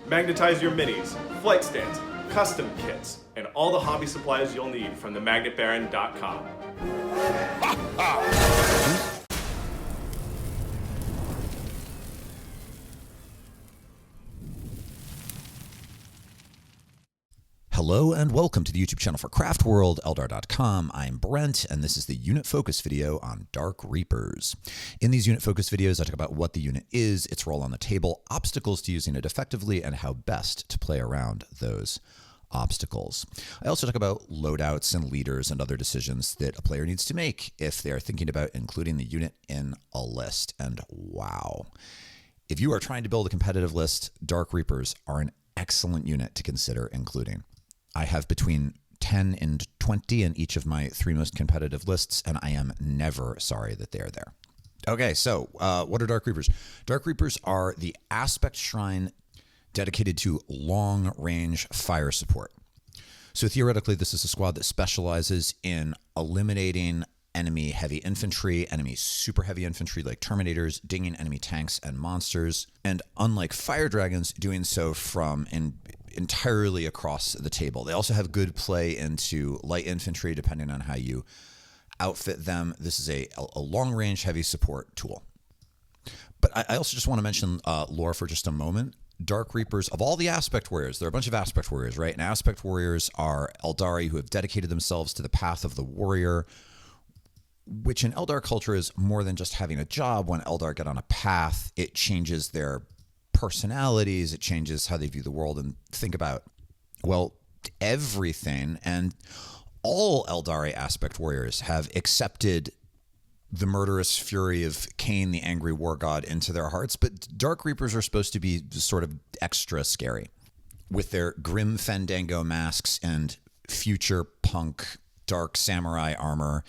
Magnetize your minis, flight stands, custom kits, and all the hobby supplies you'll need from themagnetbaron.com. Hello and welcome to the YouTube channel for Craft World, Eldar.com. I'm Brent, and this is the Unit Focus video on Dark Reapers. In these Unit Focus videos, I talk about what the unit is, its role on the table, obstacles to using it effectively, and how best to play around those obstacles. I also talk about loadouts and leaders and other decisions that a player needs to make if they are thinking about including the unit in a list. And wow, if you are trying to build a competitive list, Dark Reapers are an excellent unit to consider including. I have between 10 and 20 in each of my 3 most competitive lists, and I am never sorry that they are there. Okay, so what are Dark Reapers? Dark Reapers are the aspect shrine dedicated to long-range fire support. So theoretically, this is a squad that specializes in eliminating enemy heavy infantry, enemy super heavy infantry like Terminators, dinging enemy tanks and monsters, and unlike fire dragons, doing so from entirely across the table. They also have good play into light infantry depending on how you outfit them. This is a long-range heavy support tool. But I also just want to mention lore for just a moment. Dark Reapers, of all the Aspect Warriors, there are a bunch of Aspect Warriors, right? And Aspect Warriors are Eldari who have dedicated themselves to the path of the warrior, which in Eldar culture is more than just having a job. When Eldar get on a path, it changes their personalities, it changes how they view the world and think about, well, everything. And all Eldari Aspect Warriors have accepted the murderous fury of Cain, the angry war god, into their hearts. But Dark Reapers are supposed to be sort of extra scary with their grim Fandango masks and future punk dark samurai armor.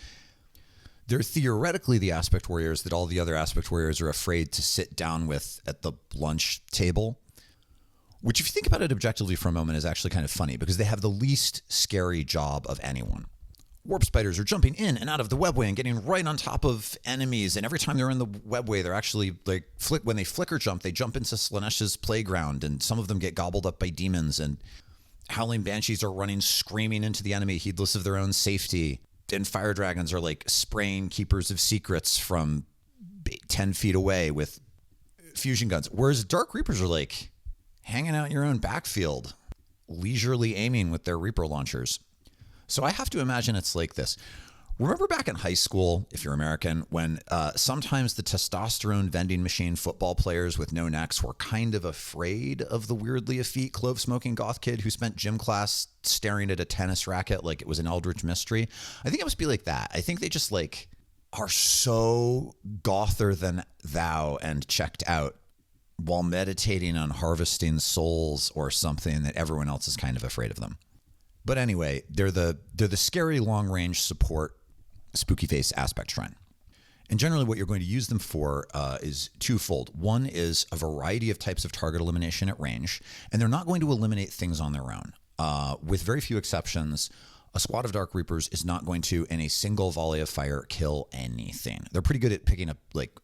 They're theoretically the Aspect Warriors that all the other Aspect Warriors are afraid to sit down with at the lunch table, which, if you think about it objectively for a moment, is actually kind of funny because they have the least scary job of anyone. Warp spiders are jumping in and out of the webway and getting right on top of enemies, and every time they're in the webway, they're actually like when they flicker jump, they jump into Slaanesh's playground, and some of them get gobbled up by demons, and howling banshees are running screaming into the enemy, heedless of their own safety. And fire dragons are like spraying keepers of secrets from 10 feet away with fusion guns. Whereas Dark Reapers are like hanging out in your own backfield, leisurely aiming with their Reaper launchers. So I have to imagine it's like this. Remember back in high school, if you're American, when sometimes the testosterone vending machine football players with no necks were kind of afraid of the weirdly effete clove-smoking goth kid who spent gym class staring at a tennis racket like it was an eldritch mystery? I think it must be like that. I think they just like are so gother than thou and checked out while meditating on harvesting souls or something that everyone else is kind of afraid of them. But anyway, they're the scary long-range support spooky face aspect shrine. And generally what you're going to use them for is twofold. One is a variety of types of target elimination at range, and they're not going to eliminate things on their own. With very few exceptions, a squad of Dark Reapers is not going to, in a single volley of fire, kill anything. They're pretty good at picking up like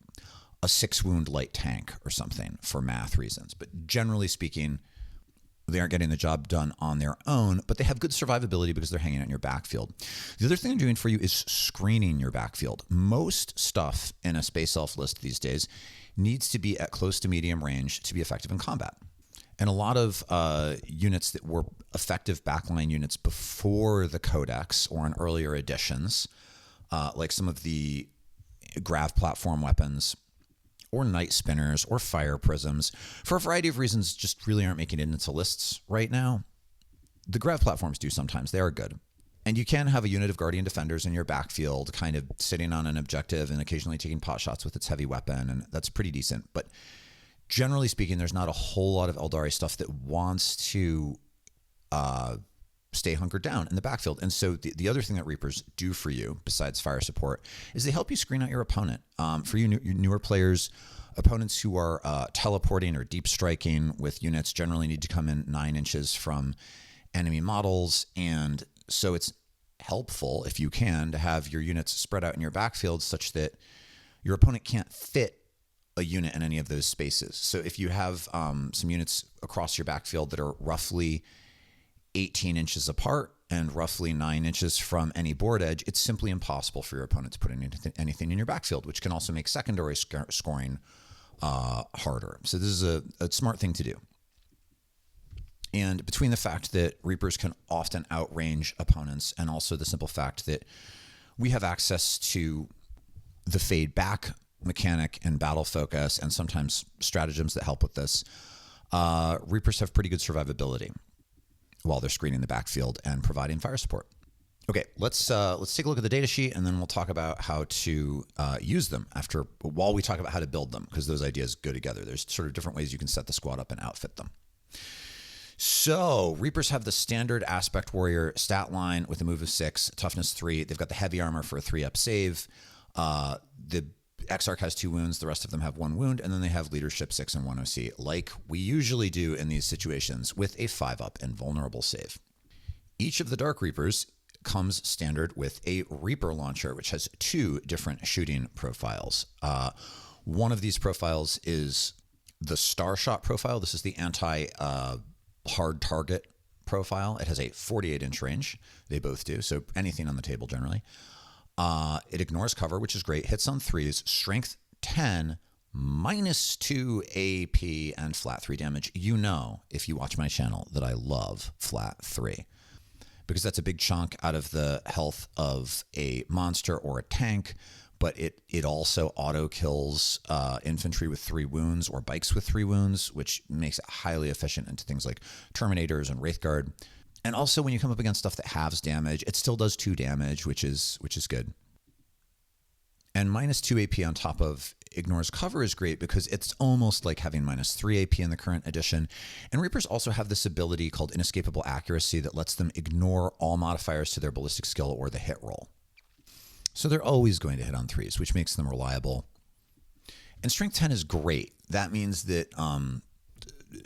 a 6-wound light tank or something for math reasons. But generally speaking, they aren't getting the job done on their own, but they have good survivability because they're hanging out in your backfield. The other thing they're doing for you is screening your backfield. Most stuff in a Space Elf list these days needs to be at close to medium range to be effective in combat. And a lot of units that were effective backline units before the Codex or in earlier editions, like some of the Grav platform weapons, or night spinners, or fire prisms, for a variety of reasons, just really aren't making it into lists right now. The Grav platforms do sometimes. They are good. And you can have a unit of Guardian Defenders in your backfield, kind of sitting on an objective and occasionally taking pot shots with its heavy weapon, and that's pretty decent. But generally speaking, there's not a whole lot of Eldari stuff that wants to stay hunkered down in the backfield. And so the other thing that Reapers do for you, besides fire support, is they help you screen out your opponent. For you newer players, opponents who are teleporting or deep striking with units generally need to come in 9 inches from enemy models. And so it's helpful, if you can, to have your units spread out in your backfield such that your opponent can't fit a unit in any of those spaces. So if you have some units across your backfield that are roughly 18 inches apart and roughly 9 inches from any board edge, it's simply impossible for your opponent to put anything in your backfield, which can also make secondary scoring harder. So this is a smart thing to do. And between the fact that Reapers can often outrange opponents and also the simple fact that we have access to the fade back mechanic and battle focus and sometimes stratagems that help with this, Reapers have pretty good survivability while they're screening the backfield and providing fire support. Okay, let's take a look at the data sheet, and then we'll talk about how to use them while we talk about how to build them, because those ideas go together. There's sort of different ways you can set the squad up and outfit them. So Reapers have the standard Aspect Warrior stat line with a move of 6, toughness 3. They've got the heavy armor for a 3-up save. The Exark has 2 wounds. The rest of them have 1 wound. And then they have leadership 6 and 1 OC, like we usually do in these situations, with a 5-up and vulnerable save. Each of the Dark Reapers comes standard with a Reaper launcher, which has 2 different shooting profiles. One of these profiles is the Star Shot profile. This is the hard target profile. It has a 48-inch range. They both do, so anything on the table generally. It ignores cover, which is great. Hits on 3s, strength 10, -2 AP, and flat 3 damage. You know, if you watch my channel, that I love flat 3 because that's a big chunk out of the health of a monster or a tank. But it also auto kills infantry with 3 wounds or bikes with 3 wounds, which makes it highly efficient into things like Terminators and Wraithguard. And also when you come up against stuff that halves damage, it still does 2 damage, which is good. And -2 AP on top of ignores cover is great because it's almost like having -3 AP in the current edition. And Reapers also have this ability called inescapable accuracy that lets them ignore all modifiers to their ballistic skill or the hit roll. So they're always going to hit on 3s, which makes them reliable. And strength 10 is great. That means that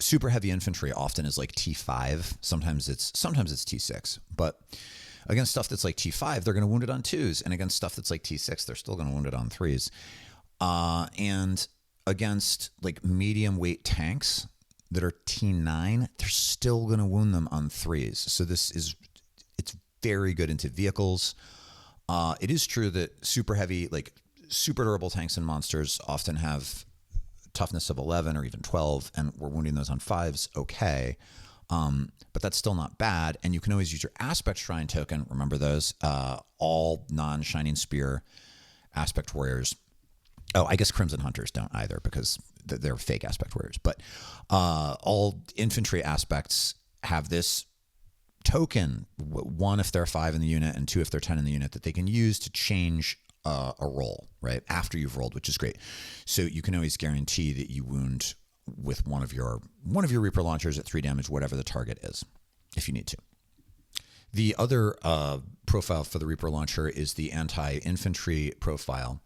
super heavy infantry often is like T5. Sometimes it's T6. But against stuff that's like T5, they're going to wound it on 2s. And against stuff that's like T6, they're still going to wound it on 3s. And against like medium weight tanks that are T9, they're still going to wound them on 3s. So it's very good into vehicles. It is true that super heavy, like super durable tanks and monsters often have toughness of 11 or even 12, and we're wounding those on 5s, okay. But that's still not bad, and you can always use your Aspect Shrine token. Remember those. All non-Shining Spear Aspect Warriors. Oh, I guess Crimson Hunters don't either because they're fake Aspect Warriors. But all infantry aspects have this token, 1 if they're 5 in the unit and 2 if they're 10 in the unit, that they can use to change a roll right after you've rolled, which is great. So you can always guarantee that you wound with one of your Reaper launchers at 3 damage, whatever the target is, if you need to. The other profile for the Reaper launcher is the anti-infantry profile.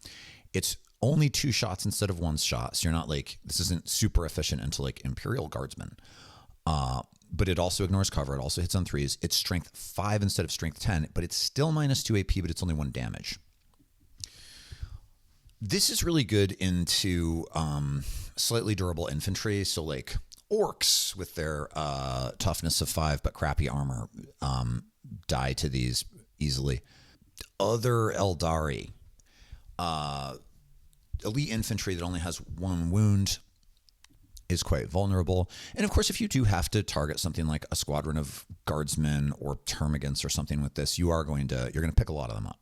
It's only 2 shots instead of 1 shot, so you're not like, this isn't super efficient into like Imperial Guardsmen. But it also ignores cover. It also hits on 3s. It's strength 5 instead of strength 10, but it's still -2 AP, but it's only 1 damage. This is really good into slightly durable infantry. So like orcs with their toughness of 5, but crappy armor die to these easily. Other Eldari, elite infantry that only has 1 wound, is quite vulnerable. And of course, if you do have to target something like a squadron of guardsmen or termagants or something with this, you're going to pick a lot of them up.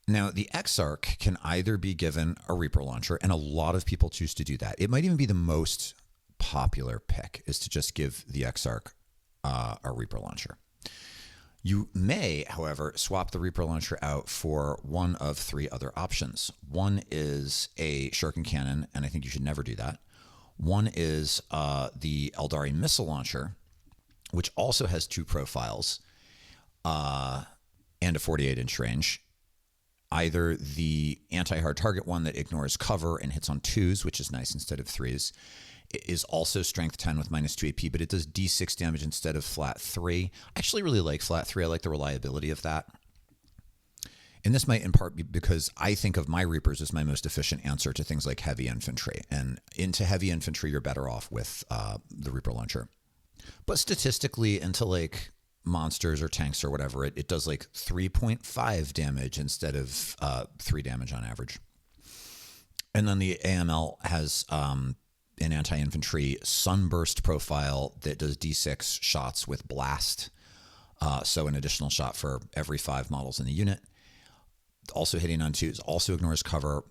Now, the Exark can either be given a Reaper launcher, and a lot of people choose to do that. It might even be the most popular pick, is to just give the Exark a Reaper launcher. You may, however, swap the Reaper launcher out for one of 3 other options. One is a Shuriken cannon, and I think you should never do that. One is the Eldari missile launcher, which also has 2 profiles and a 48-inch range. Either the anti-hard target one that ignores cover and hits on 2s, which is nice instead of 3s. It is also strength 10 with -2 AP, but it does D6 damage instead of flat 3. I actually really like flat 3. I like the reliability of that. And this might in part be because I think of my Reapers as my most efficient answer to things like heavy infantry. And into heavy infantry, you're better off with the Reaper Launcher. But statistically, into like monsters or tanks or whatever, it does like 3.5 damage instead of 3 damage on average. And then the AML has an anti-infantry sunburst profile that does D6 shots with blast. So an additional shot for every 5 models in the unit. Also hitting on 2s, also ignores cover.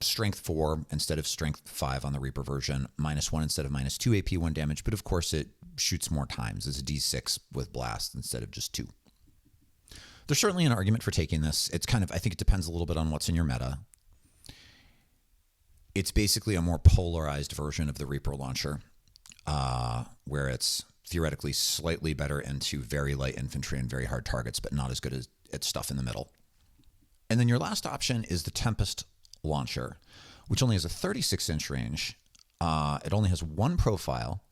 Strength 4 instead of strength 5 on the Reaper version. -1 instead of -2 AP, 1 damage. But of course it shoots more times. It's a D6 with blast instead of just 2. There's certainly an argument for taking this. It's kind of, I think it depends a little bit on what's in your meta. It's basically a more polarized version of the Reaper Launcher, where it's theoretically slightly better into very light infantry and very hard targets, but not as good as at stuff in the middle. And then your last option is the Tempest Launcher, which only has a 36-inch range. It only has 1 profile,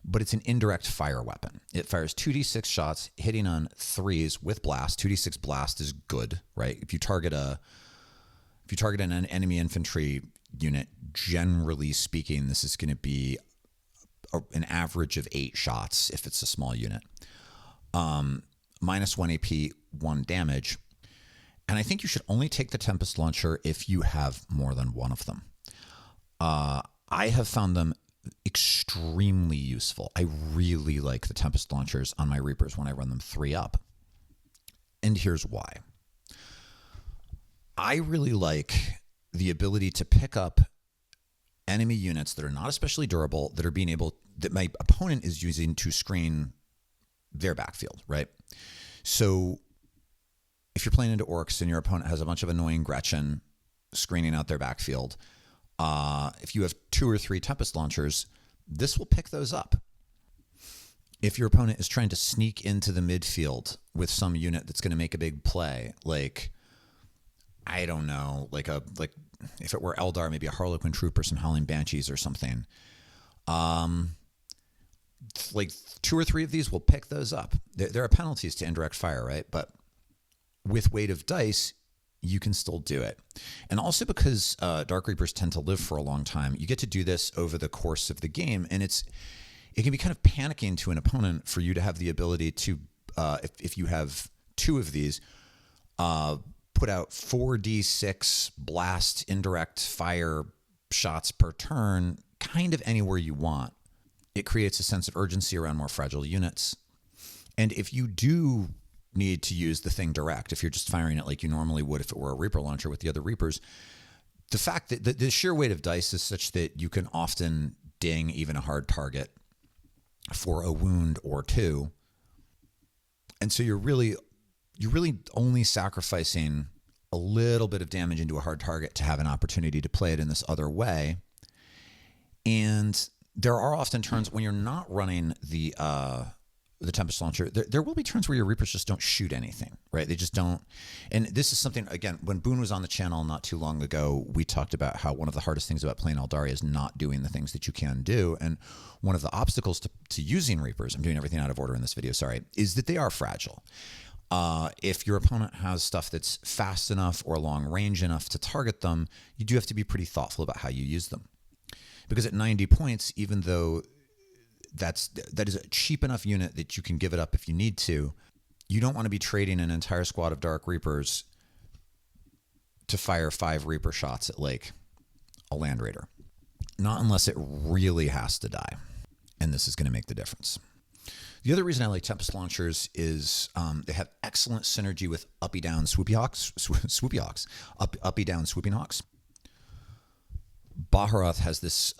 but it's an indirect fire weapon. It fires 2d6 shots, hitting on 3s with blast. 2d6 blast is good, right? If you target an enemy infantry unit, generally speaking, this is going to be an average of 8 shots if it's a small unit. -1 AP, 1 damage. And I think you should only take the Tempest Launcher if you have more than one of them. I have found them extremely useful. I really like the Tempest Launchers on my Reapers when I run them 3 up. And here's why. I really like the ability to pick up enemy units that are not especially durable, that my opponent is using to screen their backfield, right? So if you're playing into orcs and your opponent has a bunch of annoying Gretchen screening out their backfield, if you have 2 or 3 Tempest Launchers, this will pick those up. If your opponent is trying to sneak into the midfield with some unit that's going to make a big play, like, I don't know, like if it were Eldar, maybe a Harlequin troop or some Howling Banshees or something, like 2 or 3 of these will pick those up. There are penalties to indirect fire, right? But with weight of dice, you can still do it. And also because Dark Reapers tend to live for a long time, you get to do this over the course of the game. And it can be kind of panicking to an opponent for you to have the ability to, if you have 2 of these, put out 4d6 blast indirect fire shots per turn, kind of anywhere you want. It creates a sense of urgency around more fragile units. And if you do need to use the thing direct, if you're just firing it like you normally would if it were a Reaper Launcher with the other Reapers, the fact that the sheer weight of dice is such that you can often ding even a hard target for a wound or 2. And so you're really only sacrificing a little bit of damage into a hard target to have an opportunity to play it in this other way. And there are often turns when you're not running the Tempest Launcher, there will be turns where your Reapers just don't shoot anything, right? They just don't. And this is something, again, when Boone was on the channel not too long ago, we talked about how one of the hardest things about playing Eldaria is not doing the things that you can do. And one of the obstacles to using Reapers, I'm doing everything out of order in this video, sorry, is that they are fragile. If your opponent has stuff that's fast enough or long range enough to target them, you do have to be pretty thoughtful about how you use them. Because at 90 points, even though that is a cheap enough unit that you can give it up if you need to, you don't want to be trading an entire squad of Dark Reapers to fire 5 Reaper shots at like a Land Raider. Not unless it really has to die. And this is going to make the difference. The other reason I like Tempest Launchers is they have excellent synergy with uppy down swoopy hawks, uppy down swooping hawks. Baharoth has this,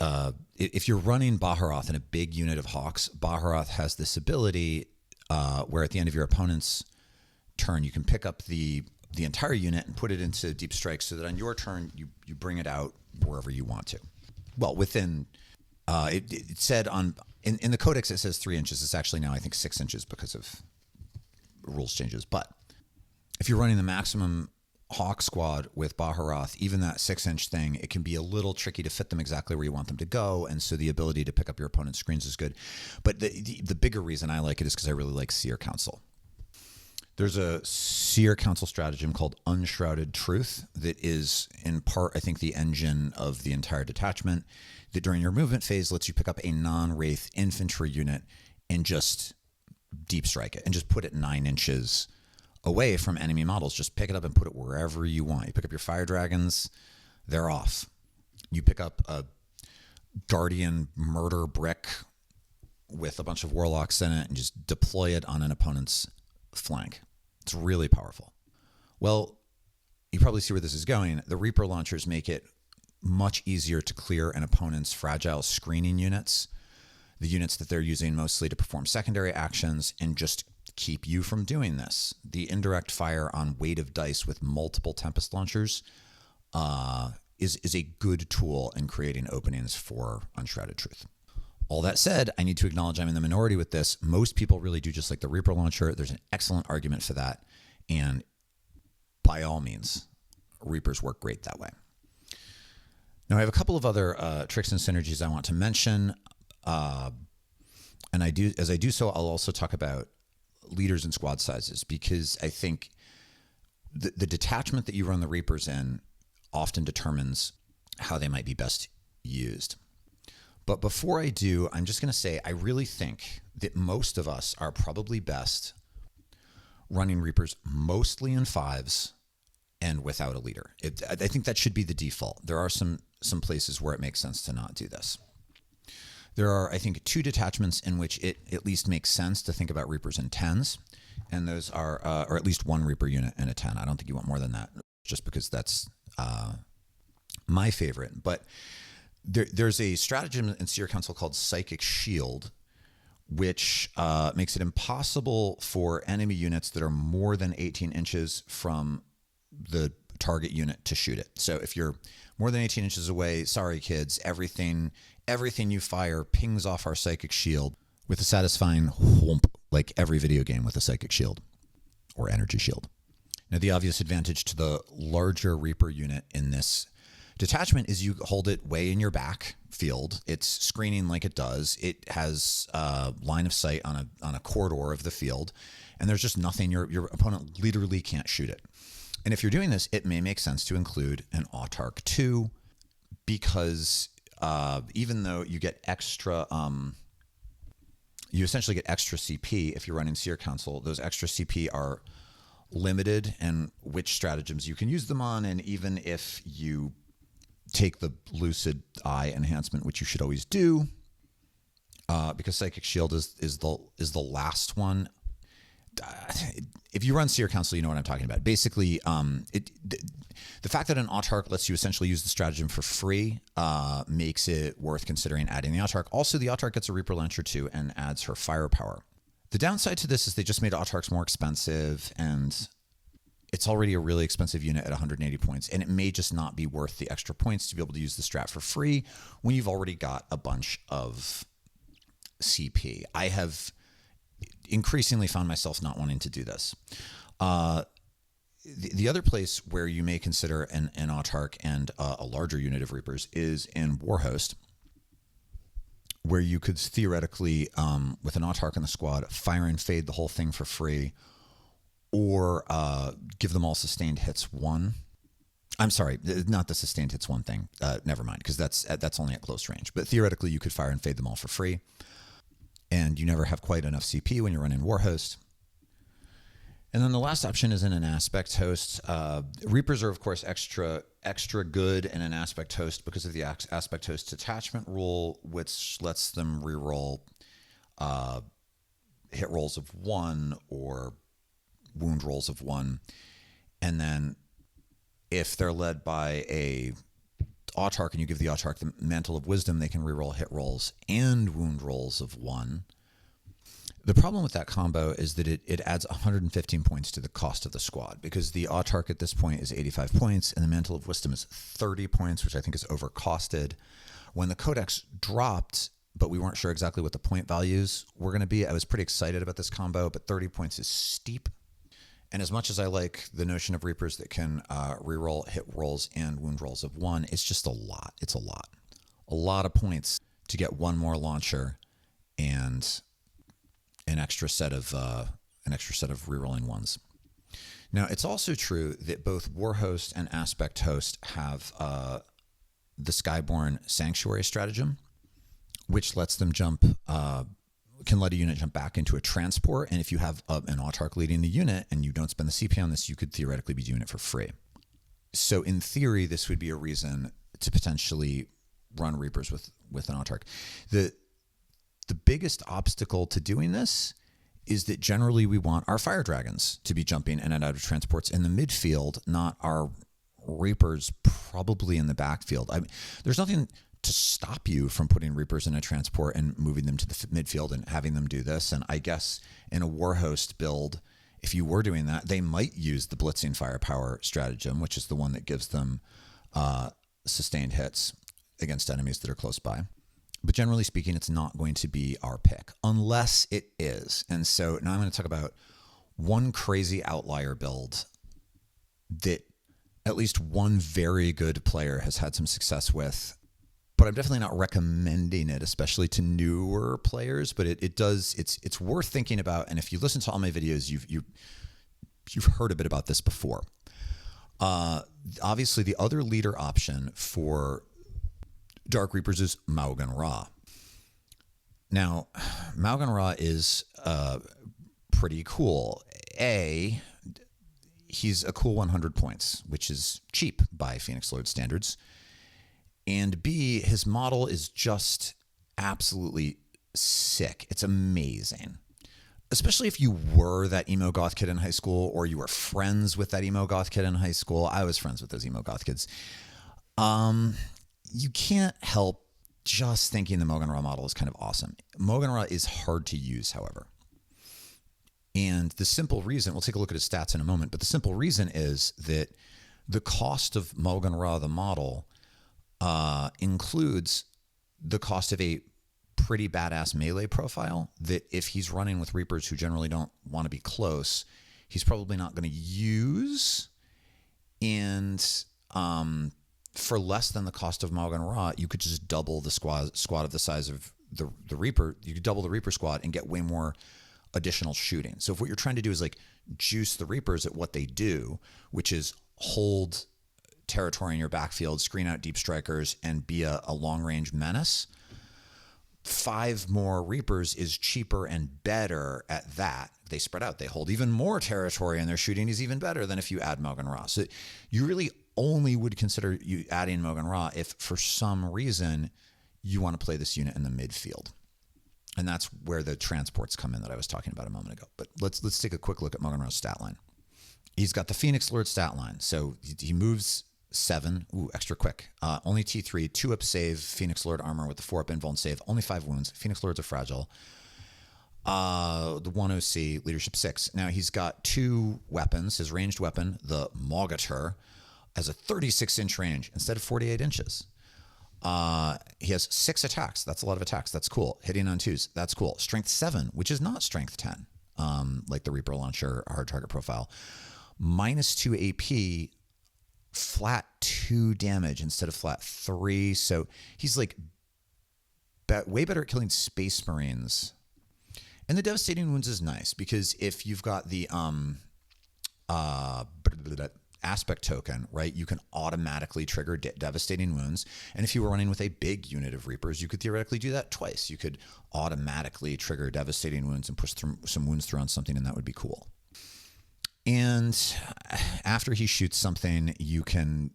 if you're running Baharoth in a big unit of hawks, Baharoth has this ability where at the end of your opponent's turn, you can pick up the entire unit and put it into deep strike so that on your turn, you bring it out wherever you want to. Well, within, it said in the codex, it says 3 inches. It's actually now, I think, 6 inches because of rules changes. But if you're running the maximum Hawk squad with Baharoth, even that 6-inch thing, it can be a little tricky to fit them exactly where you want them to go, and so the ability to pick up your opponent's screens is good. But the bigger reason I like it is because I really like Seer Council. There's a Seer Council stratagem called Unshrouded Truth that is, in part, I think, the engine of the entire detachment, that during your movement phase lets you pick up a non-Wraith infantry unit and just deep strike it and just put it 9 inches away from enemy models. Just pick it up and put it wherever you want. You pick up your fire dragons, they're off. You pick up a guardian murder brick with a bunch of warlocks in it and just deploy it on an opponent's flank. It's really powerful. Well, you probably see where this is going. The Reaper launchers make it much easier to clear an opponent's fragile screening units, the units that they're using mostly to perform secondary actions, and just keep you from doing this. The indirect fire on weight of dice with multiple Tempest Launchers is a good tool in creating openings for Unshrouded Truth. All that said, I need to acknowledge I'm in the minority with this. Most people really do just like the Reaper launcher. There's an excellent argument for that. And by all means, Reapers work great that way. Now, I have a couple of other tricks and synergies I want to mention. And as I do so, I'll also talk about leaders and squad sizes, because I think the detachment that you run the Reapers in often determines how they might be best used. But before I do, I'm just going to say I really think that most of us are probably best running Reapers mostly in 5s and without a leader. I think that should be the default. There are some places where it makes sense to not do this. There are, I think, 2 detachments in which it at least makes sense to think about Reapers in 10s, and those are, or at least 1 Reaper unit in a 10. I don't think you want more than that, just because that's my favorite. But there's a stratagem in Seer Council called Psychic Shield, which makes it impossible for enemy units that are more than 18 inches from the target unit to shoot it. So if you're more than 18 inches away, sorry kids, everything you fire pings off our Psychic Shield with a satisfying whoomp, like every video game with a Psychic Shield or Energy Shield. Now, the obvious advantage to the larger Reaper unit in this detachment is you hold it way in your back field. It's screening like it does. It has line of sight on a corridor of the field, and there's just nothing. Your opponent literally can't shoot it. And if you're doing this, it may make sense to include an Autarch 2, because even though you get extra, you essentially get extra CP if you're running Seer Council. Those extra CP are limited in which stratagems you can use them on, and even if you take the Lucid Eye enhancement, which you should always do, because Psychic Shield is the last one. If you run Seer Council, you know what I'm talking about. Basically, the fact that an Autarch lets you essentially use the stratagem for free makes it worth considering adding the Autarch. Also, the Autarch gets a Reaper Launcher too and adds her firepower. The downside to this is they just made Autarchs more expensive, and it's already a really expensive unit at 180 points, and it may just not be worth the extra points to be able to use the strat for free when you've already got a bunch of CP. I have increasingly found myself not wanting to do this. The other place where you may consider an Autarch and a larger unit of Reapers is in Warhost, where you could theoretically, with an Autarch in the squad, fire and fade the whole thing for free, or give them all sustained hits 1. I'm sorry, not the sustained hits 1 thing. Never mind, because that's only at close range. But theoretically, you could fire and fade them all for free, and you never have quite enough CP when you're running Warhost. And then the last option is in an aspect host. Reapers are, of course, extra good in an aspect host because of the aspect host detachment rule, which lets them reroll hit rolls of 1 or wound rolls of 1. And then if they're led by a Autarch and you give the Autarch the Mantle of Wisdom, they can reroll hit rolls and wound rolls of 1. The problem with that combo is that it adds 115 points to the cost of the squad, because the Autarch at this point is 85 points and the Mantle of Wisdom is 30 points, which I think is overcosted. When the Codex dropped, but we weren't sure exactly what the point values were going to be, I was pretty excited about this combo, but 30 points is steep. And as much as I like the notion of Reapers that can reroll hit rolls and wound rolls of 1, it's just a lot. It's a lot. A lot of points to get 1 more launcher and an extra set of rerolling 1s. Now, it's also true that both Warhost and Aspect Host have the Skyborn Sanctuary stratagem, which lets them jump, can let a unit jump back into a transport. And if you have an autarch leading the unit and you don't spend the CP on this, you could theoretically be doing it for free. So in theory, this would be a reason to potentially run Reapers with an autarch. The biggest obstacle to doing this is that generally we want our fire dragons to be jumping in and out of transports in the midfield, not our Reapers probably in the backfield. There's nothing to stop you from putting Reapers in a transport and moving them to the midfield and having them do this. And I guess in a Warhost build, if you were doing that, they might use the blitzing firepower stratagem, which is the one that gives them sustained hits against enemies that are close by. But generally speaking, it's not going to be our pick unless it is. And so now I'm going to talk about one crazy outlier build that at least one very good player has had some success with, but I'm definitely not recommending it, especially to newer players. But it's worth thinking about. And if you listen to all my videos, you've heard a bit about this before. Obviously, the other leader option for Dark Reapers is Maugan Ra. Now, Maugan Ra is pretty cool. He's a cool 100 points, which is cheap by Phoenix Lord standards. And B, his model is just absolutely sick. It's amazing. Especially if you were that emo goth kid in high school, or you were friends with that emo goth kid in high school. I was friends with those emo goth kids. You can't help just thinking the Maugan Ra model is kind of awesome. Maugan Ra is hard to use, however. And the simple reason, we'll take a look at his stats in a moment, but the simple reason is that the cost of Maugan Ra, the model, includes the cost of a pretty badass melee profile that if he's running with Reapers who generally don't want to be close, he's probably not going to use. And for less than the cost of Maugan Ra, you could just double the squad of the size of the Reaper. You could double the Reaper squad and get way more additional shooting. So if what you're trying to do is like juice the Reapers at what they do, which is hold territory in your backfield, screen out deep strikers, and be a long-range menace, 5 more Reapers is cheaper and better at that. They spread out. They hold even more territory, and their shooting is even better than if you add Maugan Ra. So you really only would consider you adding Maugan Ra if for some reason you want to play this unit in the midfield. And that's where the transports come in that I was talking about a moment ago. But let's take a quick look at Maugan Ra's stat line. He's got the Phoenix Lord stat line. So he moves 7, extra quick. Only T3, 2-up save, Phoenix Lord armor with the 4-up invuln save, only 5 wounds. Phoenix Lords are fragile. The 1 OC, leadership 6. Now he's got 2 weapons. His ranged weapon, the Maugator, has a 36-inch range instead of 48 inches. He has 6 attacks. That's a lot of attacks. That's cool. Hitting on 2s. That's cool. Strength 7, which is not strength 10, like the Reaper Launcher hard target profile. -2 AP, flat 2 damage instead of flat 3. So he's like way better at killing Space Marines. And the devastating wounds is nice because if you've got the aspect token, right, you can automatically trigger devastating wounds. And if you were running with a big unit of Reapers, you could theoretically do that twice. You could automatically trigger devastating wounds and push some wounds through on something, and that would be cool. And after he shoots something, you can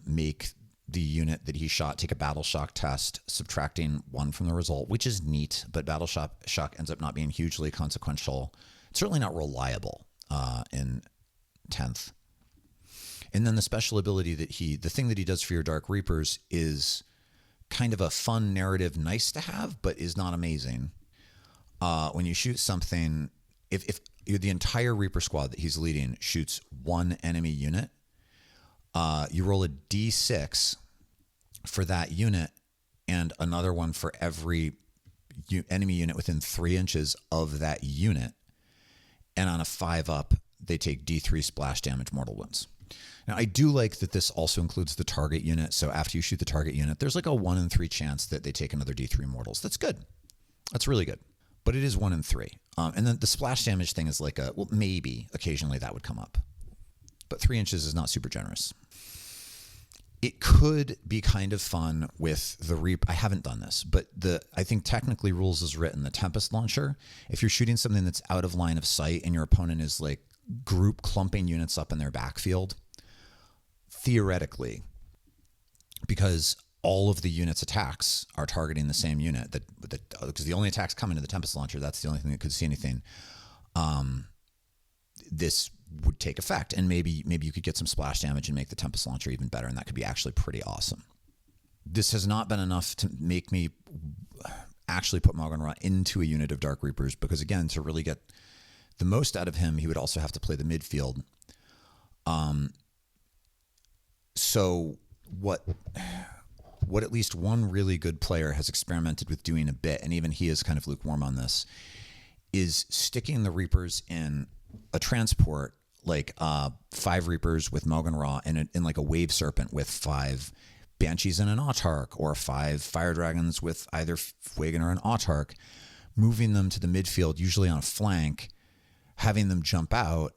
make the unit that he shot take a battle shock test, subtracting 1 from the result, which is neat, but battle shock ends up not being hugely consequential. It's certainly not reliable in 10th. And then the special ability that the thing that he does for your Dark Reapers is kind of a fun narrative, nice to have, but is not amazing. When you shoot something, if the entire Reaper squad that he's leading shoots 1 enemy unit, you roll a D6 for that unit and another one for every enemy unit within 3 inches of that unit. And on a 5-up, they take D3 splash damage mortal wounds. Now, I do like that this also includes the target unit. So after you shoot the target unit, there's like a 1 in 3 chance that they take another D3 mortals. That's good. That's really good. But it is 1 in 3. And then the splash damage thing is like maybe occasionally that would come up. but 3 inches is not super generous. It could be kind of fun with the I haven't done this, but I think technically rules is written, the Tempest Launcher. If you're shooting something that's out of line of sight and your opponent is like group clumping units up in their backfield, theoretically, because all of the unit's attacks are targeting the same unit, because the only attacks coming to the Tempest Launcher, that's the only thing that could see anything. This would take effect, and maybe you could get some splash damage and make the Tempest Launcher even better, and that could be actually pretty awesome. This has not been enough to make me actually put Maugan Ra into a unit of Dark Reapers, because again, to really get the most out of him, he would also have to play the midfield. So what at least one really good player has experimented with doing a bit, and even he is kind of lukewarm on this, is sticking the Reapers in a transport, like 5 Reapers with Maugan Ra in like a Wave Serpent with 5 Banshees and an Autarch, or 5 Fire Dragons with either Wagon or an Autarch, moving them to the midfield, usually on a flank, having them jump out,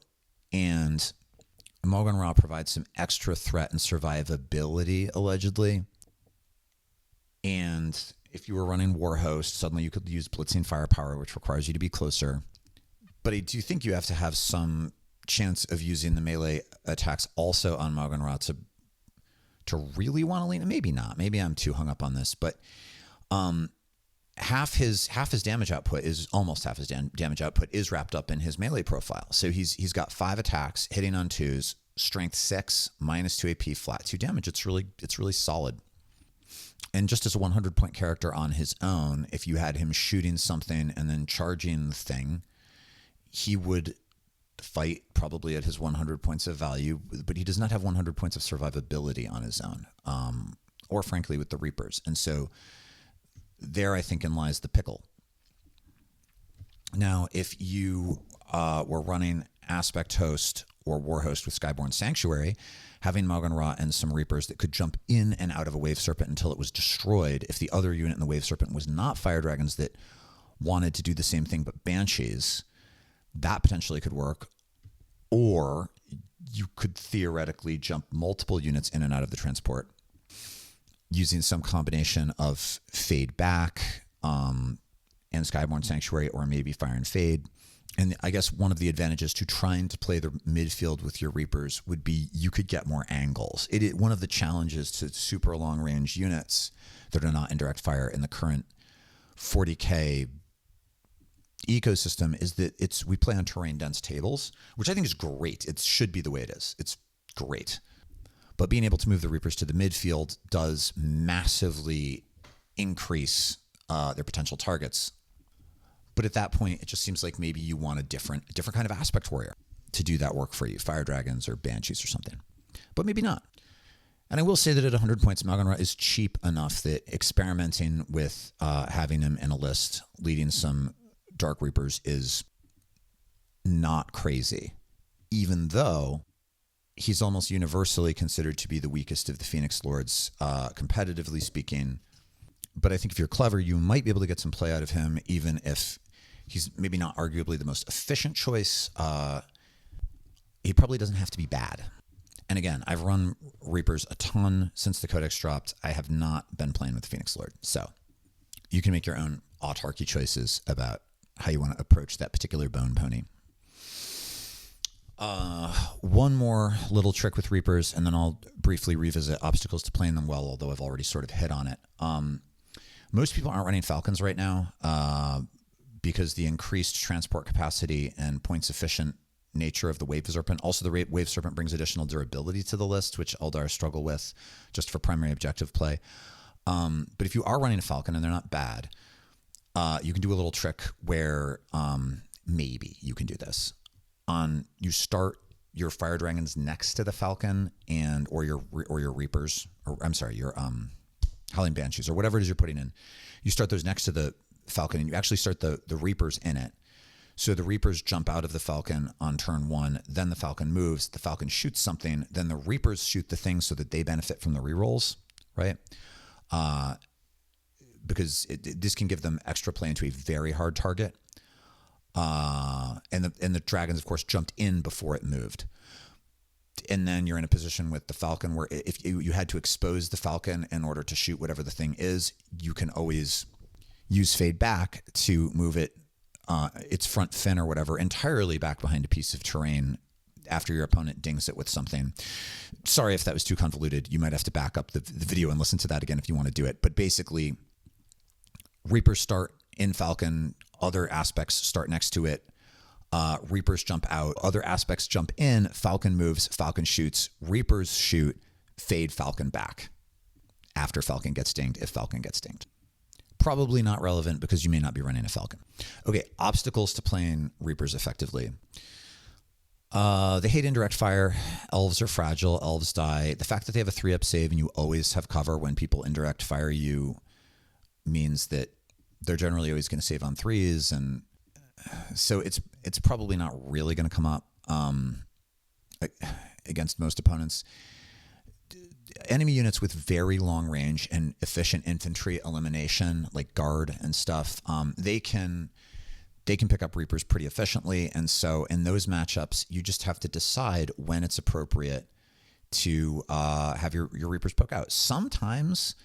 and Maugan Ra provides some extra threat and survivability, allegedly. And if you were running Warhost, suddenly you could use Blitzing Firepower, which requires you to be closer. But I do think you have to have some chance of using the melee attacks also on Maugan Ra to really want to lean. Maybe not. Maybe I'm too hung up on this. But half his damage output is almost half his damage output is wrapped up in his melee profile. So he's got 5 attacks, hitting on 2s, strength 6, -2 AP, flat 2 damage. It's really solid. And just as a 100-point character on his own, if you had him shooting something and then charging the thing, he would fight probably at his 100 points of value, but he does not have 100 points of survivability on his own, or frankly with the Reapers. And so there, I think, lies the pickle. Now, if you were running Aspect Host or Warhost with Skyborn Sanctuary, having Maugan Ra and some Reapers that could jump in and out of a Wave Serpent until it was destroyed, if the other unit in the Wave Serpent was not Fire Dragons that wanted to do the same thing but Banshees, that potentially could work. Or you could theoretically jump multiple units in and out of the transport using some combination of Fade Back and Skyborn Sanctuary, or maybe Fire and Fade. And I guess one of the advantages to trying to play the midfield with your Reapers would be you could get more angles. One of the challenges to super long range units that are not in direct fire in the current 40K ecosystem is that we play on terrain dense tables, which I think is great. It should be the way it is. It's great. But being able to move the Reapers to the midfield does massively increase their potential targets. But at that point, it just seems like maybe you want a different kind of aspect warrior to do that work for you, Fire Dragons or Banshees or something. But maybe not. And I will say that at 100 points, Maugan Ra is cheap enough that experimenting with having him in a list, leading some Dark Reapers, is not crazy, even though he's almost universally considered to be the weakest of the Phoenix Lords, competitively speaking. But I think if you're clever, you might be able to get some play out of him, even if he's maybe not arguably the most efficient choice. He probably doesn't have to be bad. And again, I've run Reapers a ton since the Codex dropped. I have not been playing with the Phoenix Lord. So you can make your own autarky choices about how you want to approach that particular bone pony. One more little trick with Reapers, and then I'll briefly revisit obstacles to playing them well, although I've already sort of hit on it. Most people aren't running Falcons right now because the increased transport capacity and points efficient nature of the Wave Serpent. Also, the Wave Serpent brings additional durability to the list, which Eldar struggle with just for primary objective play. But if you are running a Falcon, and they're not bad, you can do a little trick where maybe you can do this. You start your Fire Dragons next to the Falcon or your Reapers, or I'm sorry, your Howling Banshees, or whatever it is you're putting in. You start those next to the Falcon, and you actually start the Reapers in it. So the Reapers jump out of the Falcon on turn 1, then the Falcon moves, the Falcon shoots something, then the Reapers shoot the thing so that they benefit from the rerolls, right? Because this can give them extra play into a very hard target. And the Dragons, of course, jumped in before it moved. And then you're in a position with the Falcon where if you had to expose the Falcon in order to shoot whatever the thing is, you can always use fade back to move it, its front fin or whatever, entirely back behind a piece of terrain after your opponent dings it with something. Sorry if that was too convoluted. You might have to back up the video and listen to that again if you want to do it. But basically, Reapers start in Falcon, other aspects start next to it. Reapers jump out, other aspects jump in, Falcon moves, Falcon shoots, Reapers shoot, fade Falcon back after Falcon gets dinged, if Falcon gets dinged. Probably not relevant because you may not be running a Falcon. Okay, obstacles to playing Reapers effectively. They hate indirect fire. Elves are fragile. Elves die. The fact that they have a 3-up save and you always have cover when people indirect fire you means that they're generally always going to save on 3s, and so it's probably not really going to come up against most opponents. Enemy units with very long range and efficient infantry elimination, like guard and stuff, they can pick up Reapers pretty efficiently. And so in those matchups, you just have to decide when it's appropriate to have your Reapers poke out. Sometimes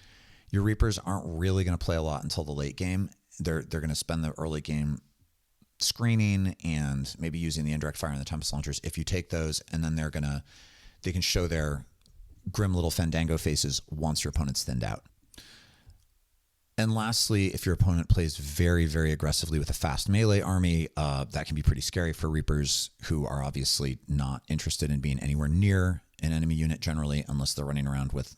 your Reapers aren't really going to play a lot until the late game. They're going to spend the early game screening and maybe using the indirect fire and the Tempest Launchers. If you take those, and then they can show their grim little Fandango faces once your opponent's thinned out. And lastly, if your opponent plays very, very aggressively with a fast melee army, that can be pretty scary for Reapers, who are obviously not interested in being anywhere near an enemy unit generally, unless they're running around with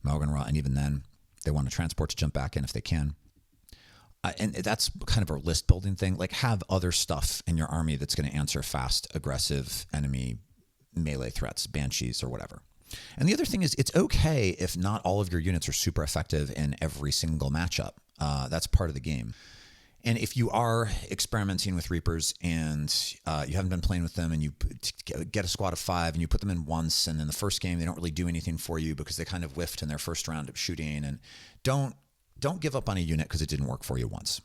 Maugan Ra, and even then, they want to transport to jump back in if they can. And that's kind of a list building thing. Like, have other stuff in your army that's going to answer fast, aggressive enemy melee threats, banshees or whatever. And the other thing is, it's okay if not all of your units are super effective in every single matchup. That's part of the game. And if you are experimenting with Reapers and you haven't been playing with them, and you get a squad of 5 and you put them in once, and in the first game they don't really do anything for you because they kind of whiffed in their first round of shooting, and don't give up on a unit because it didn't work for you once.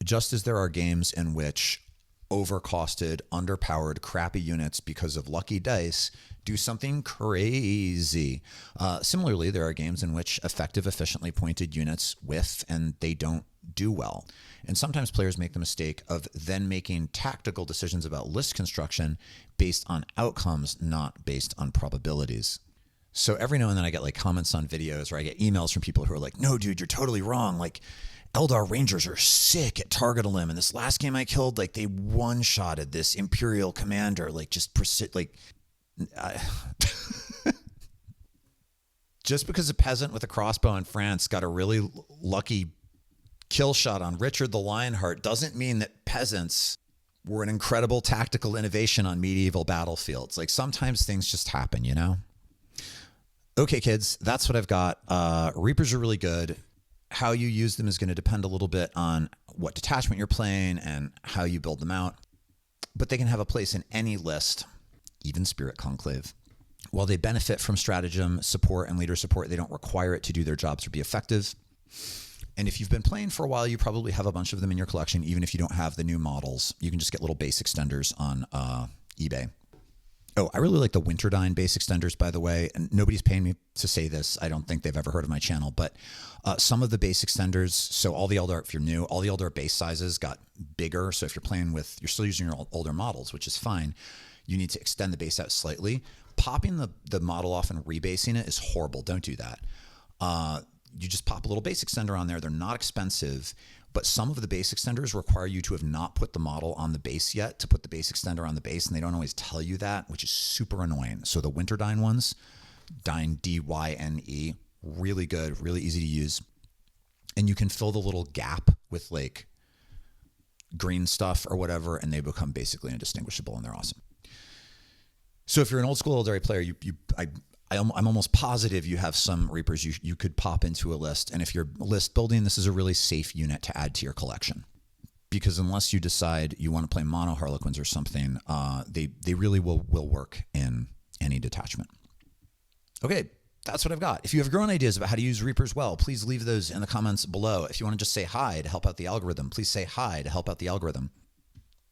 Just as there are games in which overcosted, underpowered, crappy units because of lucky dice do something crazy. Similarly, there are games in which effective, efficiently pointed units whiff and they don't do well. And sometimes players make the mistake of then making tactical decisions about list construction based on outcomes, not based on probabilities. So every now and then I get like comments on videos, or I get emails from people who are like, no, dude, you're totally wrong. Like, Eldar Rangers are sick at target elim. And this last game I killed, like, they one-shotted this Imperial commander, like, just just because a peasant with a crossbow in France got a really lucky kill shot on Richard the Lionheart doesn't mean that peasants were an incredible tactical innovation on medieval battlefields. Like, sometimes things just happen, you know? Okay, kids, that's what I've got. Reapers are really good. How you use them is going to depend a little bit on what detachment you're playing and how you build them out. But they can have a place in any list, even Spirit Conclave. While they benefit from stratagem support and leader support, they don't require it to do their jobs or be effective. And if you've been playing for a while, you probably have a bunch of them in your collection, even if you don't have the new models. You can just get little base extenders on eBay. Oh, I really like the Winterdyne base extenders, by the way. And nobody's paying me to say this. I don't think they've ever heard of my channel. But some of the base extenders, so all the Eldar, if you're new, all the Eldar base sizes got bigger. So if you're playing with, you're still using your older models, which is fine. You need to extend the base out slightly. Popping the model off and rebasing it is horrible. Don't do that. You just pop a little base extender on there. They're not expensive. But some of the base extenders require you to have not put the model on the base yet to put the base extender on the base, and they don't always tell you that, which is super annoying. So the Winterdyne ones, Dyne, D-Y-N-E, really good, really easy to use. And you can fill the little gap with like green stuff or whatever, and they become basically indistinguishable, and they're awesome. So if you're an old school Eldari player, I'm almost positive you have some Reapers you could pop into a list. And if you're list building, this is a really safe unit to add to your collection. Because unless you decide you want to play mono Harlequins or something, they really will work in any detachment. Okay, that's what I've got. If you have your own ideas about how to use Reapers well, please leave those in the comments below. If you want to just say hi to help out the algorithm, please say hi to help out the algorithm.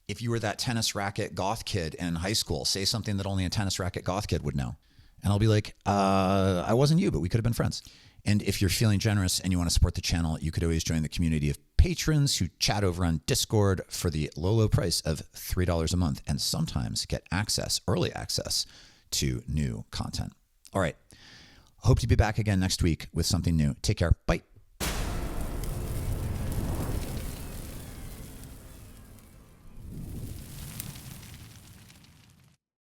If you were that tennis racket goth kid in high school, say something that only a tennis racket goth kid would know. And I'll be like, I wasn't you, but we could have been friends. And if you're feeling generous and you want to support the channel, you could always join the community of patrons who chat over on Discord for the low price of $3 a month and sometimes get early access to new content. All right. Hope to be back again next week with something new. Take care. Bye.